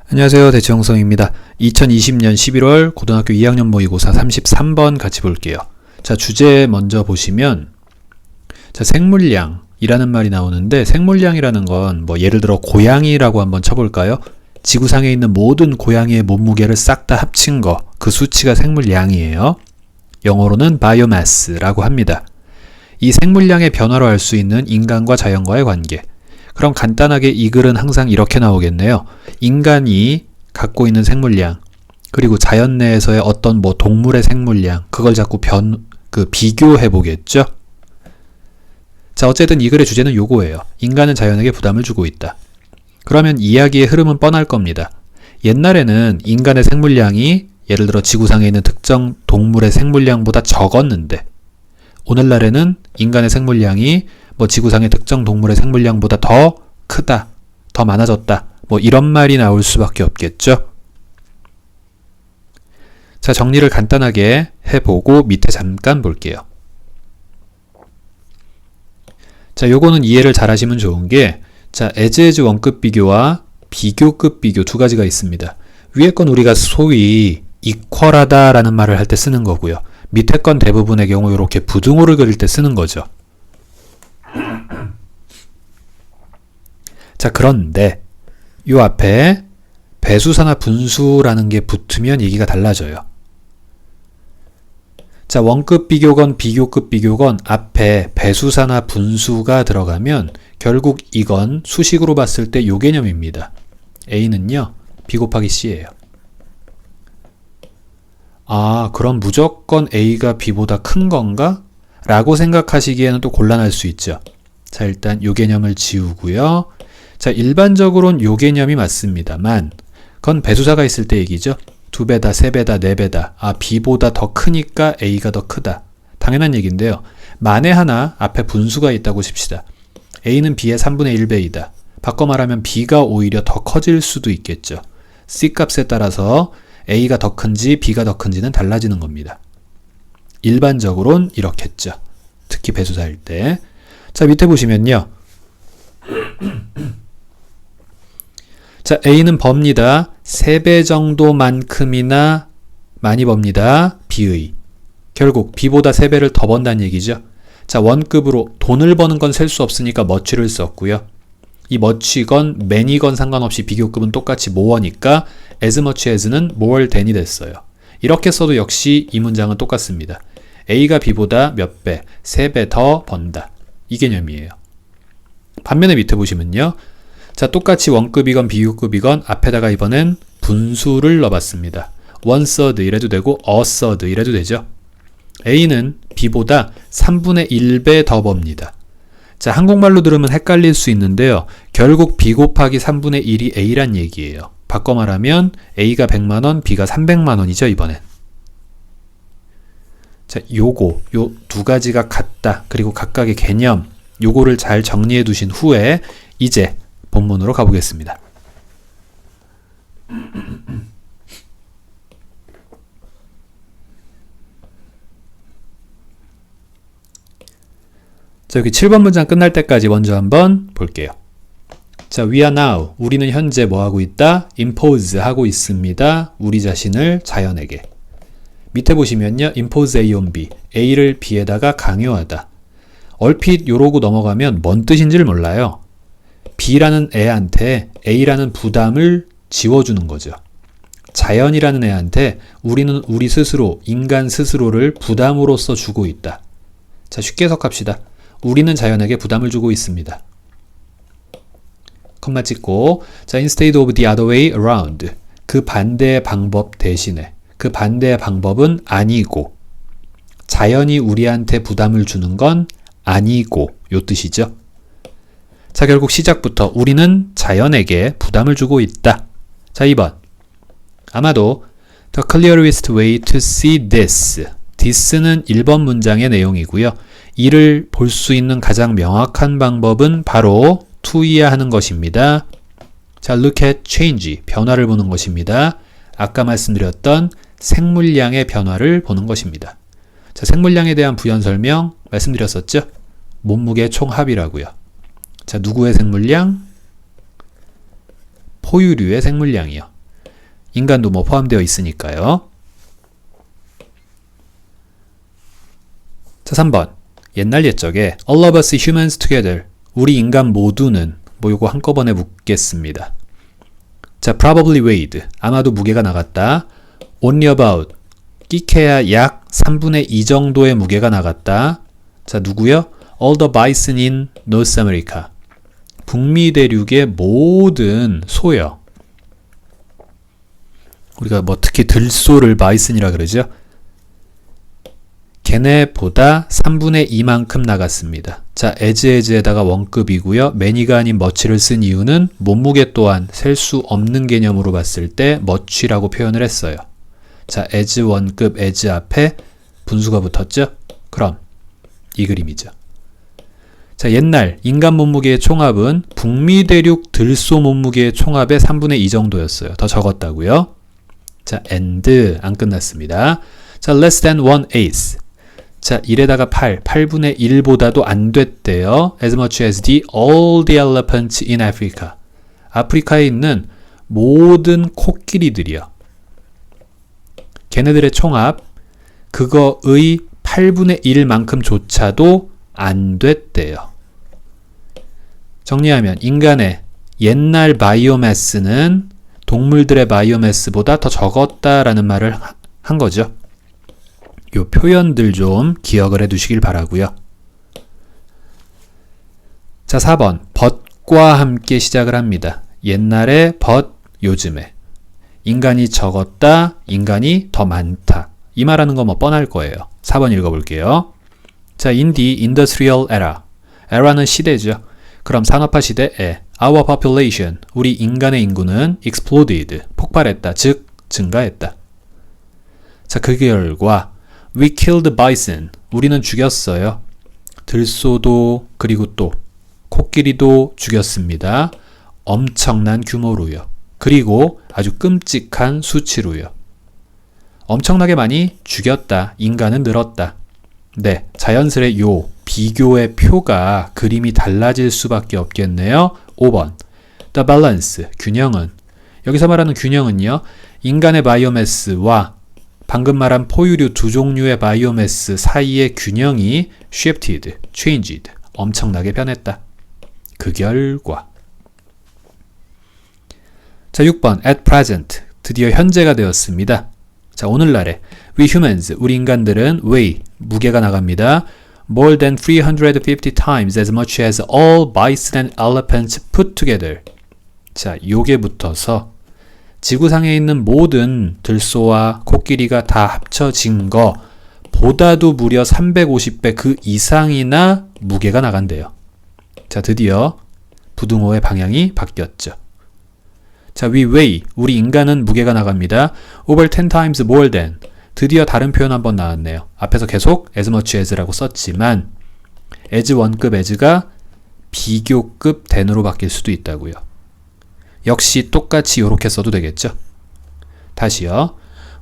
안녕하세요. 대치형성입니다. 2020년 11월 고등학교 2학년 모의고사 33번 같이 볼게요. 자, 주제 먼저 보시면 생물량이라는 말이 나오는데 생물량이라는 건 예를 들어 고양이라고 한번 쳐볼까요? 지구상에 있는 모든 고양이의 몸무게를 싹 다 합친 거, 그 수치가 생물량이에요. 영어로는 biomass라고 합니다. 이 생물량의 변화로 알 수 있는 인간과 자연과의 관계. 그럼 간단하게 이 글은 항상 이렇게 나오겠네요. 인간이 갖고 있는 생물량, 그리고 자연 내에서의 어떤 동물의 생물량, 그걸 자꾸 비교해 보겠죠? 자, 어쨌든 이 글의 주제는 요거예요. 인간은 자연에게 부담을 주고 있다. 그러면 이야기의 흐름은 뻔할 겁니다. 옛날에는 인간의 생물량이 예를 들어 지구상에 있는 특정 동물의 생물량보다 적었는데, 오늘날에는 인간의 생물량이 지구상의 특정 동물의 생물량보다 더 크다, 더 많아졌다, 이런 말이 나올 수밖에 없겠죠. 자, 정리를 간단하게 해보고 밑에 잠깐 볼게요. 자, 요거는 이해를 잘 하시면 좋은 게, 자, as 원급 비교와 비교급 비교 두 가지가 있습니다. 위에 건 우리가 소위 이퀄하다 라는 말을 할 때 쓰는 거고요. 밑에 건 대부분의 경우 이렇게 부등호를 그릴 때 쓰는 거죠. 자, 그런데 요 앞에 배수사나 분수라는 게 붙으면 얘기가 달라져요. 자, 원급 비교건 비교급 비교건 앞에 배수사나 분수가 들어가면 결국 이건 수식으로 봤을 때 요 개념입니다. A는요, B 곱하기 C예요. 아, 그럼 무조건 A가 B보다 큰 건가? 라고 생각하시기에는 또 곤란할 수 있죠. 자, 일단 요 개념을 지우고요. 자, 일반적으로는 요 개념이 맞습니다만 그건 배수사가 있을 때 얘기죠. 2배다, 3배다, 4배다. 아, B보다 더 크니까 A가 더 크다. 당연한 얘기인데요. 만에 하나 앞에 분수가 있다고 칩시다. A는 B의 3분의 1배이다. 바꿔 말하면 B가 오히려 더 커질 수도 있겠죠. C 값에 따라서 A가 더 큰지 B가 더 큰지는 달라지는 겁니다. 일반적으로는 이렇겠죠. 특히 배수사일 때. 자, 밑에 보시면요. 자, A는 법니다. 3배 정도만큼이나 많이 법니다. B의. 결국 B보다 3배를 더 번다는 얘기죠. 자, 원급으로 돈을 버는 건 셀 수 없으니까 much를 썼고요. 이 much이건 many건 상관없이 비교급은 똑같이 more니까 as much as는 more than이 됐어요. 이렇게 써도 역시 이 문장은 똑같습니다. A가 B보다 몇 배, 3배 더 번다. 이 개념이에요. 반면에 밑에 보시면요. 자, 똑같이 원급이건 비교급이건 앞에다가 이번엔 분수를 넣어봤습니다. 1/3 이래도 되고 a third 이래도 되죠. A는 B보다 3분의 1배 더 법니다. 자, 한국말로 들으면 헷갈릴 수 있는데요. 결국 B 곱하기 3분의 1이 A란 얘기예요. 바꿔 말하면 A가 100만원, B가 300만원이죠, 이번엔. 자, 요 두 가지가 같다. 그리고 각각의 개념, 요거를 잘 정리해 두신 후에 이제 본문으로 가보겠습니다. 자, 여기 7번 문장 끝날 때까지 먼저 한번 볼게요. 자, we are now. 우리는 현재 뭐 하고 있다? impose 하고 있습니다. 우리 자신을 자연에게. 밑에 보시면요. impose A on B. A를 B에다가 강요하다. 얼핏 요러고 넘어가면 뭔 뜻인지를 몰라요. B라는 애한테 A라는 부담을 지워주는 거죠. 자연이라는 애한테 우리는 우리 스스로, 인간 스스로를 부담으로써 주고 있다. 자, 쉽게 해석합시다. 우리는 자연에게 부담을 주고 있습니다. 컴마 찍고, 자, instead of the other way around. 그 반대의 방법 대신에. 그 반대의 방법은 아니고, 자연이 우리한테 부담을 주는 건 아니고, 요 뜻이죠. 자, 결국 시작부터 우리는 자연에게 부담을 주고 있다. 자, 2번. 아마도 the clearest way to see this. this는 1번 문장의 내용이고요. 이를 볼 수 있는 가장 명확한 방법은 바로 to이야 하는 것입니다. 자, look at change. 변화를 보는 것입니다. 아까 말씀드렸던 생물량의 변화를 보는 것입니다. 자, 생물량에 대한 부연 설명 말씀드렸었죠? 몸무게 총합이라고요. 자, 누구의 생물량? 포유류의 생물량이요. 인간도 뭐 포함되어 있으니까요. 자, 3번. 옛날 옛적에 All of us humans together. 우리 인간 모두는 뭐 요거 한꺼번에 묻겠습니다. 자, probably weighed. 아마도 무게가 나갔다. only about. 끼케야 약 3분의 2 정도의 무게가 나갔다. 자, 누구요? all the bison in North America. 북미 대륙의 모든 소요. 우리가 뭐 특히 들소를 바이슨이라 그러죠. 걔네보다 3분의 2만큼 나갔습니다. 자, as에다가 원급이고요. many가 아닌 much를 쓴 이유는 몸무게 또한 셀 수 없는 개념으로 봤을 때 much라고 표현을 했어요. 자, as 원급 as 앞에 분수가 붙었죠? 그럼 이 그림이죠. 자, 옛날 인간 몸무게의 총합은 북미 대륙 들소 몸무게의 총합의 3분의 2 정도였어요. 더 적었다고요? 자, and 안 끝났습니다. 자, less than 1/8. 자, 1에다가 8분의 1보다도 안 됐대요. as much as all the elephants in Africa. 아프리카에 있는 모든 코끼리들이요. 걔네들의 총합, 그거의 8분의 1만큼조차도 안 됐대요. 정리하면 인간의 옛날 바이오매스는 동물들의 바이오매스보다 더 적었다라는 말을 한 거죠. 요 표현들 좀 기억을 해 두시길 바라고요. 자, 4번. but과 함께 시작을 합니다. 옛날에 but, 요즘에. 인간이 적었다, 인간이 더 많다. 이 말하는 거 뭐 뻔할 거예요. 4번 읽어볼게요. 자, in the industrial era. era는 시대죠. 그럼 산업화 시대에 our population, 우리 인간의 인구는 exploded, 폭발했다, 즉 증가했다. 자, 그 결과 we killed bison, 우리는 죽였어요. 들소도 그리고 또 코끼리도 죽였습니다. 엄청난 규모로요. 그리고 아주 끔찍한 수치로요. 엄청나게 많이 죽였다. 인간은 늘었다. 네, 자연스레 요 비교의 표가 그림이 달라질 수밖에 없겠네요. 5번. The balance, 균형은. 여기서 말하는 균형은요. 인간의 바이오매스와 방금 말한 포유류 두 종류의 바이오매스 사이의 균형이 shifted, changed, 엄청나게 변했다. 그 결과. 자, 6번. At present, 드디어 현재가 되었습니다. 자, 오늘날에 we humans, 우리 인간들은 weigh, 무게가 나갑니다. more than 350 times as much as all bison and elephants put together. 자, 요게 붙어서 지구상에 있는 모든 들소와 코끼리가 다 합쳐진 거 보다도 무려 350배 그 이상이나 무게가 나간대요. 자, 드디어 부등호의 방향이 바뀌었죠. 자, we weigh, 우리 인간은 무게가 나갑니다. over 10 times more than. 드디어 다른 표현 한번 나왔네요. 앞에서 계속 as much as라고 썼지만 as 원급 as가 비교급 than으로 바뀔 수도 있다고요. 역시 똑같이 이렇게 써도 되겠죠. 다시요.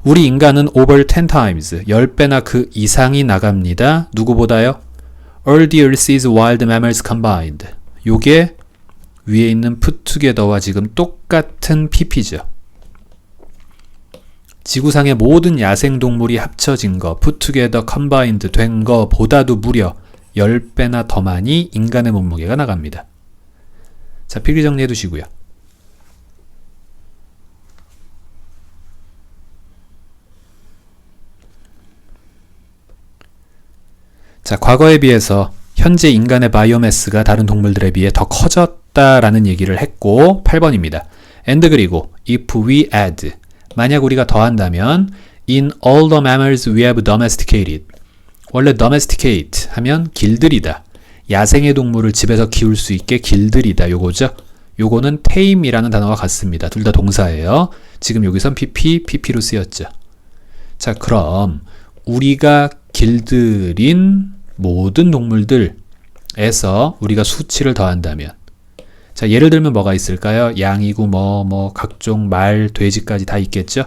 우리 인간은 over 10 times, 10배나 그 이상이 나갑니다. 누구보다요? all the earth's wild mammals combined. 요게 위에 있는 put together와 지금 똑같은 PP죠. 지구상의 모든 야생동물이 합쳐진 거, put together, combined 된 거보다도 무려 10배나 더 많이 인간의 몸무게가 나갑니다. 자, 필기 정리해 두시고요. 자, 과거에 비해서 현재 인간의 바이오매스가 다른 동물들에 비해 더 커졌다라는 얘기를 했고 8번입니다. and 그리고 if we add, 만약 우리가 더한다면 in all the mammals we have domesticated. 원래 domesticate 하면 길들이다. 야생의 동물을 집에서 키울 수 있게 길들이다. 요거죠. 요거는 tame이라는 단어가 같습니다. 둘 다 동사예요. 지금 여기선 pp로 쓰였죠. 자, 그럼 우리가 길들인 모든 동물들에서 우리가 수치를 더한다면, 자, 예를 들면 뭐가 있을까요? 양이고 각종 말, 돼지까지 다 있겠죠?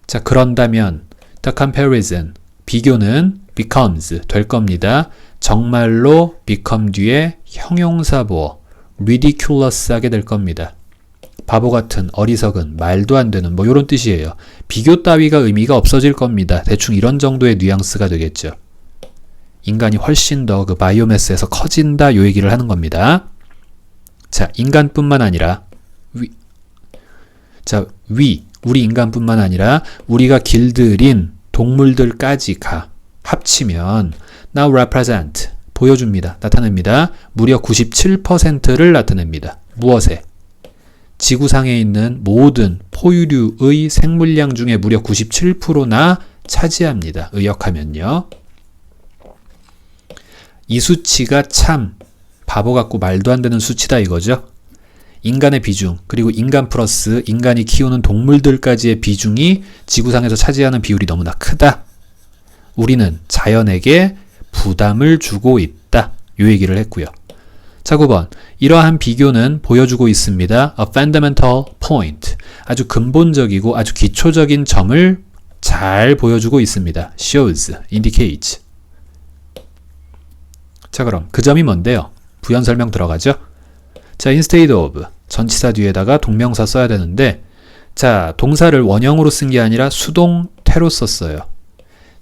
자, 그런다면 the comparison, 비교는 becomes, 될 겁니다. 정말로 become 뒤에 형용사 보어 ridiculous하게 될 겁니다. 바보 같은, 어리석은, 말도 안 되는 뭐 이런 뜻이에요. 비교 따위가 의미가 없어질 겁니다. 대충 이런 정도의 뉘앙스가 되겠죠. 인간이 훨씬 더 그 바이오매스에서 커진다 요 얘기를 하는 겁니다. 자, 인간뿐만 아니라 우리 인간뿐만 아니라 우리가 길들인 동물들까지 합치면 now represent 보여줍니다. 나타냅니다. 무려 97%를 나타냅니다. 무엇에? 지구상에 있는 모든 포유류의 생물량 중에 무려 97%나 차지합니다. 의역하면요. 이 수치가 참 바보 같고 말도 안 되는 수치다 이거죠. 인간의 비중, 그리고 인간 플러스 인간이 키우는 동물들까지의 비중이 지구상에서 차지하는 비율이 너무나 크다. 우리는 자연에게 부담을 주고 있다. 요 얘기를 했고요. 자, 9번. 이러한 비교는 보여주고 있습니다. A fundamental point. 아주 근본적이고 아주 기초적인 점을 잘 보여주고 있습니다. shows, indicates. 자, 그럼 그 점이 뭔데요? 부연 설명 들어가죠? 자, instead of 전치사 뒤에다가 동명사 써야 되는데, 자, 동사를 원형으로 쓴 게 아니라 수동태로 썼어요.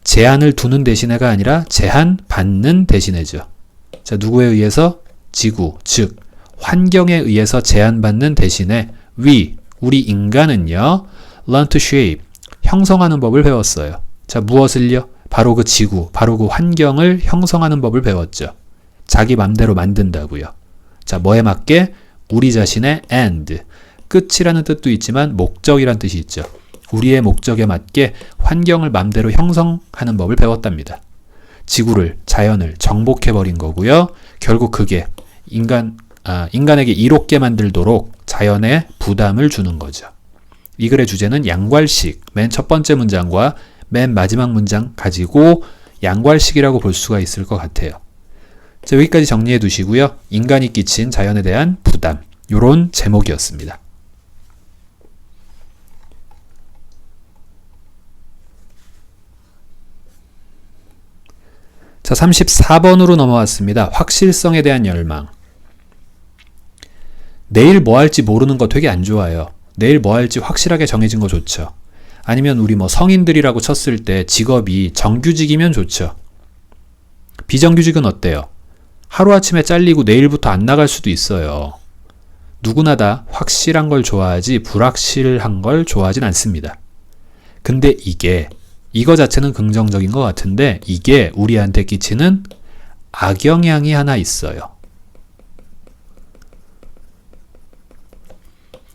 제한을 두는 대신에가 아니라 제한받는 대신에죠. 자, 누구에 의해서? 지구, 즉 환경에 의해서 제한받는 대신에 우리 인간은요, learn to shape, 형성하는 법을 배웠어요. 자, 무엇을요? 바로 그 지구, 바로 그 환경을 형성하는 법을 배웠죠. 자기 맘대로 만든다고요. 자, 뭐에 맞게? 우리 자신의 end, 끝이라는 뜻도 있지만 목적이란 뜻이 있죠. 우리의 목적에 맞게 환경을 맘대로 형성하는 법을 배웠답니다. 지구를, 자연을 정복해버린 거고요. 결국 그게 인간에게 이롭게 만들도록 자연에 부담을 주는 거죠. 이 글의 주제는 양괄식, 맨 첫 번째 문장과 맨 마지막 문장 가지고 양괄식이라고 볼 수가 있을 것 같아요. 자, 여기까지 정리해 두시고요. 인간이 끼친 자연에 대한 부담, 요런 제목이었습니다. 자, 34번으로 넘어왔습니다. 확실성에 대한 열망. 내일 뭐 할지 모르는 거 되게 안 좋아요. 내일 뭐 할지 확실하게 정해진 거 좋죠. 아니면 우리 뭐 성인들이라고 쳤을 때 직업이 정규직이면 좋죠. 비정규직은 어때요? 하루아침에 잘리고 내일부터 안 나갈 수도 있어요. 누구나 다 확실한 걸 좋아하지 불확실한 걸 좋아하진 않습니다. 근데 이거 자체는 긍정적인 것 같은데 이게 우리한테 끼치는 악영향이 하나 있어요.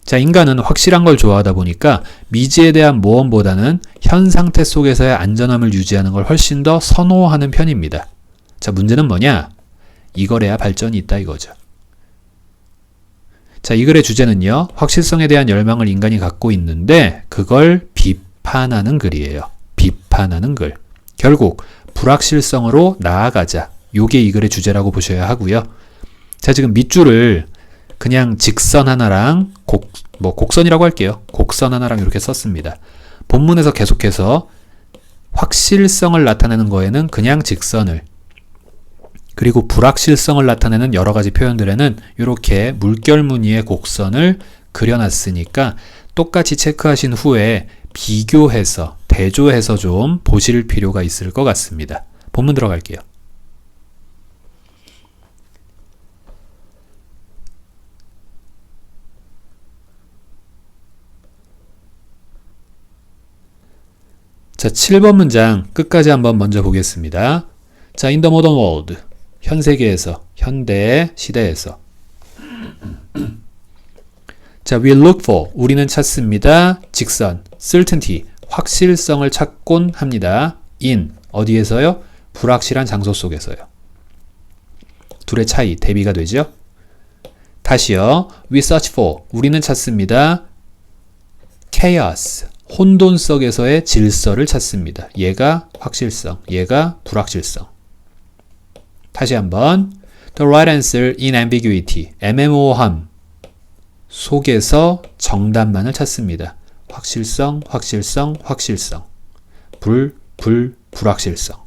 자, 인간은 확실한 걸 좋아하다 보니까 미지에 대한 모험보다는 현 상태 속에서의 안전함을 유지하는 걸 훨씬 더 선호하는 편입니다. 자, 문제는 뭐냐? 이거래야 발전이 있다 이거죠. 자, 이 글의 주제는요, 확실성에 대한 열망을 인간이 갖고 있는데 그걸 비판하는 글이에요. 비판하는 글. 결국 불확실성으로 나아가자. 요게 이 글의 주제라고 보셔야 하고요. 자, 지금 밑줄을 그냥 직선 하나랑 곡선이라고 할게요. 곡선 하나랑 이렇게 썼습니다. 본문에서 계속해서 확실성을 나타내는 거에는 그냥 직선을, 그리고 불확실성을 나타내는 여러 가지 표현들에는 이렇게 물결 무늬의 곡선을 그려놨으니까 똑같이 체크하신 후에 비교해서, 대조해서 좀 보실 필요가 있을 것 같습니다. 본문 들어갈게요. 자, 7번 문장 끝까지 한번 먼저 보겠습니다. 자, in the modern world. 현 세계에서, 현대 시대에서. 자, we look for. 우리는 찾습니다. 직선. certainty. 확실성을 찾곤 합니다. in. 어디에서요? 불확실한 장소 속에서요. 둘의 차이, 대비가 되죠? 다시요. we search for. 우리는 찾습니다. chaos. 혼돈 속에서의 질서를 찾습니다. 얘가 확실성, 얘가 불확실성. 다시 한번. The right answer in ambiguity. 애매모호함 속에서 정답만을 찾습니다. 확실성, 확실성, 확실성. 불확실성.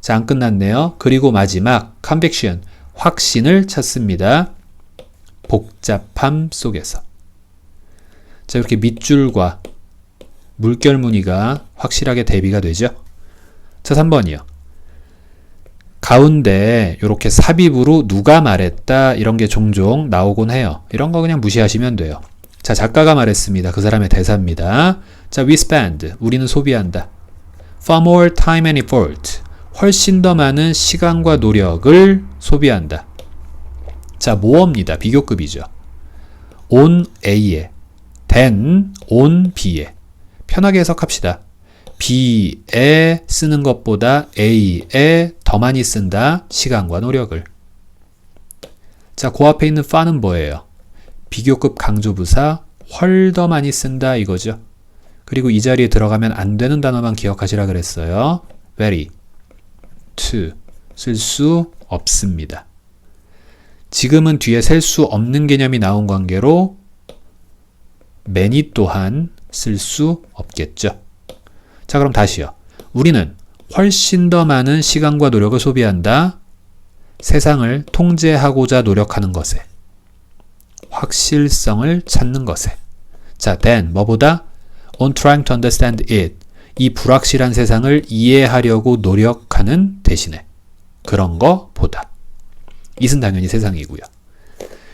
자, 안 끝났네요. 그리고 마지막 conviction. 확신을 찾습니다. 복잡함 속에서. 자, 이렇게 밑줄과 물결 무늬가 확실하게 대비가 되죠. 자, 3번이요. 가운데 이렇게 삽입으로 누가 말했다 이런 게 종종 나오곤 해요. 이런 거 그냥 무시하시면 돼요. 자, 작가가 말했습니다. 그 사람의 대사입니다. 자, we spend, 우리는 소비한다. far more time and effort, 훨씬 더 많은 시간과 노력을 소비한다. 자, 모어입니다. 비교급이죠. on A에 than on B에. 편하게 해석합시다. B에 쓰는 것보다 A에 더 많이 쓴다. 시간과 노력을. 자, 그 앞에 있는 far는 뭐예요? 비교급 강조부사 훨 더 많이 쓴다 이거죠. 그리고 이 자리에 들어가면 안 되는 단어만 기억하시라 그랬어요. very, to 쓸 수 없습니다. 지금은 뒤에 셀 수 없는 개념이 나온 관계로 many 또한 쓸 수 없겠죠. 자, 그럼 다시요. 우리는 훨씬 더 많은 시간과 노력을 소비한다. 세상을 통제하고자 노력하는 것에. 확실성을 찾는 것에. 자, then 뭐보다? on trying to understand it. 이 불확실한 세상을 이해하려고 노력하는 대신에. 그런 거 보다. it은 당연히 세상이고요.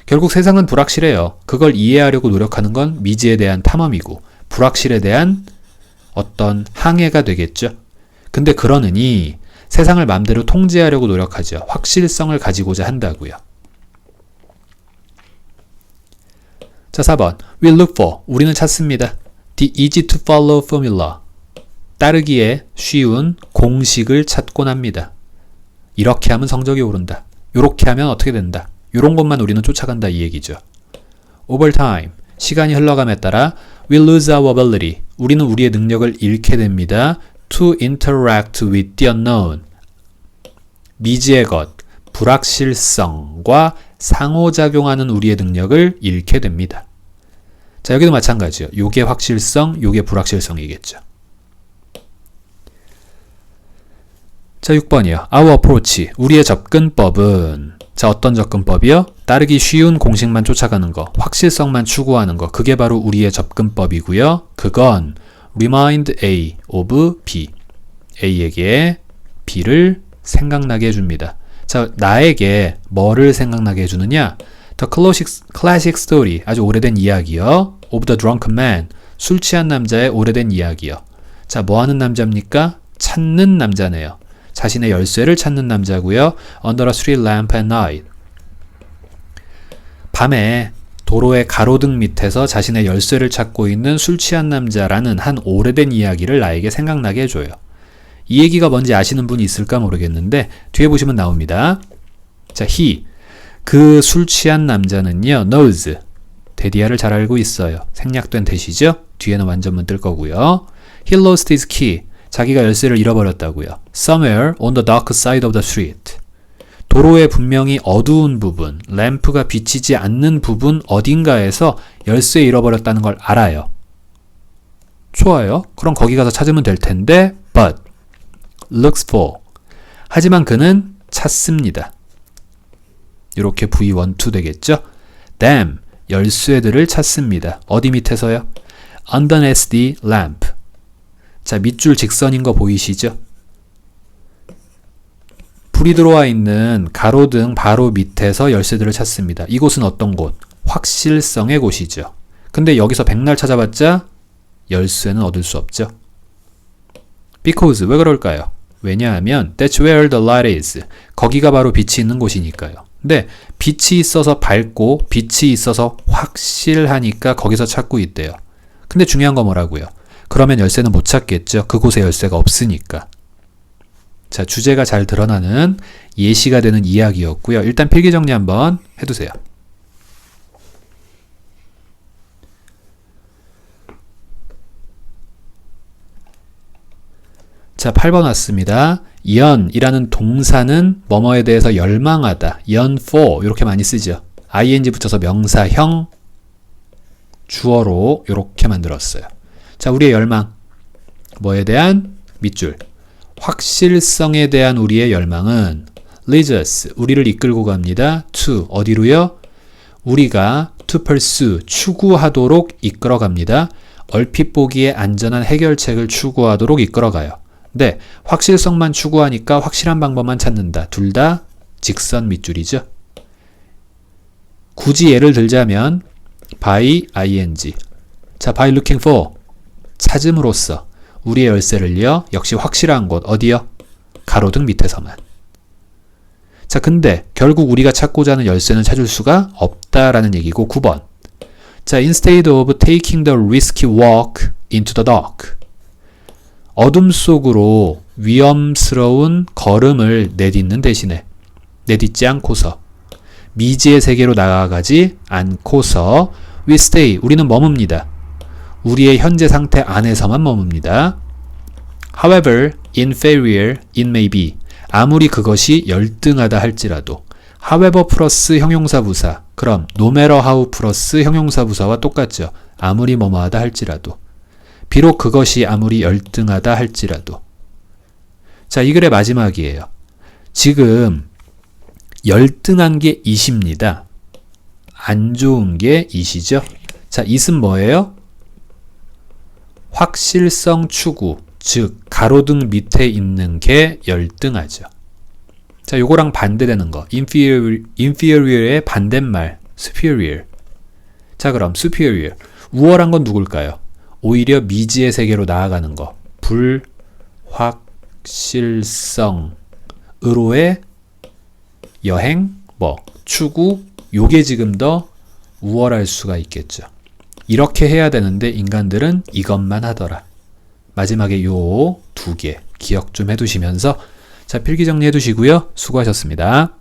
결국 세상은 불확실해요. 그걸 이해하려고 노력하는 건 미지에 대한 탐험이고 불확실에 대한 어떤 항해가 되겠죠. 근데 그러느니 세상을 마음대로 통제하려고 노력하죠. 확실성을 가지고자 한다고요. 자, 4번. We look for. 우리는 찾습니다. The easy to follow formula. 따르기에 쉬운 공식을 찾곤 합니다. 이렇게 하면 성적이 오른다. 이렇게 하면 어떻게 된다. 이런 것만 우리는 쫓아간다 이 얘기죠. Over time. 시간이 흘러감에 따라 we lose our ability. 우리는 우리의 능력을 잃게 됩니다. To interact with the unknown. 미지의 것, 불확실성과 상호작용하는 우리의 능력을 잃게 됩니다. 자, 여기도 마찬가지요. 요게 확실성, 요게 불확실성이겠죠. 자, 6번이요. Our approach, 우리의 접근법은 자, 어떤 접근법이요? 따르기 쉬운 공식만 쫓아가는 거, 확실성만 추구하는 거, 그게 바로 우리의 접근법이고요. 그건 remind A of B, A에게 B를 생각나게 해줍니다. 자, 나에게 뭐를 생각나게 해주느냐? The classic story, 아주 오래된 이야기요. of the drunken man, 술 취한 남자의 오래된 이야기요. 자, 뭐 하는 남자입니까? 찾는 남자네요. 자신의 열쇠를 찾는 남자고요. Under a street lamp at night. 밤에 도로의 가로등 밑에서 자신의 열쇠를 찾고 있는 술 취한 남자라는 한 오래된 이야기를 나에게 생각나게 해줘요. 이 얘기가 뭔지 아시는 분이 있을까 모르겠는데 뒤에 보시면 나옵니다. 자, he, 그 술 취한 남자는요, knows, 데디아를 잘 알고 있어요. 생략된 대시죠? 뒤에는 완전문 뜰 거고요. He lost his key, 자기가 열쇠를 잃어버렸다고요. Somewhere on the dark side of the street. 도로의 분명히 어두운 부분, 램프가 비치지 않는 부분 어딘가에서 열쇠 잃어버렸다는 걸 알아요. 좋아요. 그럼 거기 가서 찾으면 될 텐데, but looks for. 하지만 그는 찾습니다. 이렇게 V12 되겠죠? them, 열쇠들을 찾습니다. 어디 밑에서요? underneath the lamp. 자, 밑줄 직선인 거 보이시죠? 불이 들어와 있는 가로등 바로 밑에서 열쇠들을 찾습니다. 이곳은 어떤 곳? 확실성의 곳이죠. 근데 여기서 백날 찾아봤자 열쇠는 얻을 수 없죠. Because, 왜 그럴까요? 왜냐하면 that's where the light is. 거기가 바로 빛이 있는 곳이니까요. 근데 빛이 있어서 밝고 빛이 있어서 확실하니까 거기서 찾고 있대요. 근데 중요한 거 뭐라고요? 그러면 열쇠는 못 찾겠죠. 그곳에 열쇠가 없으니까. 자, 주제가 잘 드러나는 예시가 되는 이야기였고요. 일단 필기 정리 한번 해두세요. 자, 8번 왔습니다. yearn이라는 동사는 뭐뭐에 대해서 열망하다. yearn for 이렇게 많이 쓰죠. ing 붙여서 명사형 주어로 이렇게 만들었어요. 자, 우리의 열망. 뭐에 대한? 밑줄. 확실성에 대한 우리의 열망은 leads us, 우리를 이끌고 갑니다. to, 어디로요? 우리가 to pursue, 추구하도록 이끌어갑니다. 얼핏 보기에 안전한 해결책을 추구하도록 이끌어가요. 네, 확실성만 추구하니까 확실한 방법만 찾는다. 둘 다 직선 밑줄이죠. 굳이 예를 들자면 by ing. 자, by looking for. 찾음으로써 우리의 열쇠를요. 역시 확실한 곳 어디요? 가로등 밑에서만. 자, 근데 결국 우리가 찾고자 하는 열쇠는 찾을 수가 없다라는 얘기고 9번. 자, instead of taking the risky walk into the dark. 어둠 속으로 위험스러운 걸음을 내딛는 대신에 내딛지 않고서 미지의 세계로 나아가지 않고서 we stay, 우리는 머뭅니다. 우리의 현재 상태 안에서만 머뭅니다. However inferior it may be. 아무리 그것이 열등하다 할지라도 however 플러스 형용사부사. 그럼 no matter how 플러스 형용사부사와 똑같죠. 아무리 뭐뭐하다 할지라도. 비록 그것이 아무리 열등하다 할지라도. 자, 이 글의 마지막이에요. 지금 열등한 게 it입니다. 안 좋은 게 it이죠. 자, it은 뭐예요? 확실성 추구, 즉 가로등 밑에 있는 게 열등하죠. 자, 요거랑 반대되는 거. inferior의 반대말 superior. 자, 그럼 superior. 우월한 건 누굴까요? 오히려 미지의 세계로 나아가는 거. 불확실성으로의 여행, 추구, 요게 지금 더 우월할 수가 있겠죠. 이렇게 해야 되는데 인간들은 이것만 하더라. 마지막에 요 두 개 기억 좀 해두시면서 자, 필기 정리해 두시고요. 수고하셨습니다.